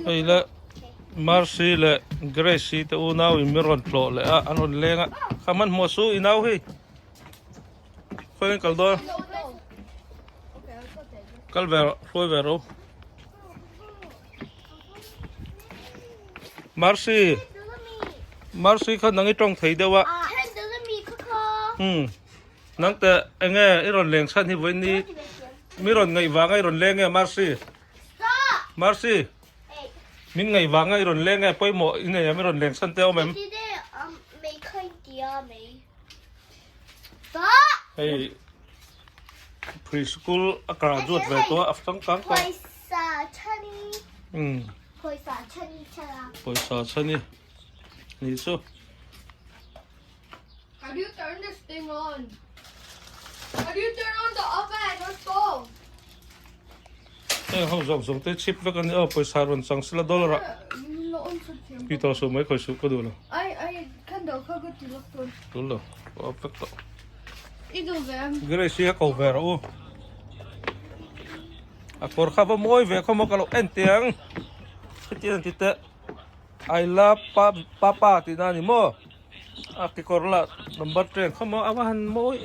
Hey le Marcy le Gracie te unaw imiron plo le anon lenga kaman mo su inaw hi khoy kaldo kalver khoy vero Marcy khan nangi tong thei dewa nang te enge iron leng san hi voini miron ngai wa ngai ron leng e Marcy min ngai wa ngai ron leng e poi mo ine ya miron leng san te o mem hey preschool graduate ve to aftang kang ka poisa chani ni so How do you turn this thing on? How do you turn on the oven or stove? eh hong zong te chip ve kan o poisa ron sang sila dollar pito so mai khoi su ko do lo I kan daw ka gut tilok to. lo o perfecto Ido vem. Gracie ko ver o akor khaba moi ve ko mo kalo entiang tian tite I love papa tinani mo akikorla number 10 khamo awan mo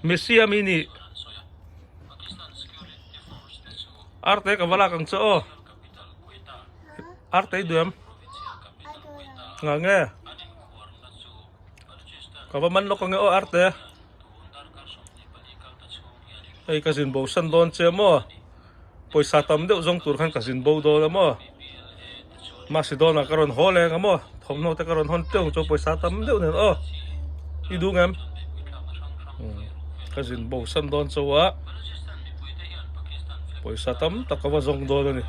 Messi amini arte ka wala kang so arte duam ngange ka ba man lo kang o arte ay kasin bo san don che mo poisa tam deuh zong tur khan kasin bo do la mo Macedona karon hole nga mo thomno te karon hon teung cho poisa tam deuh nen o idu ngam kasin bo san don cho wa poisa tam takawa zong do ni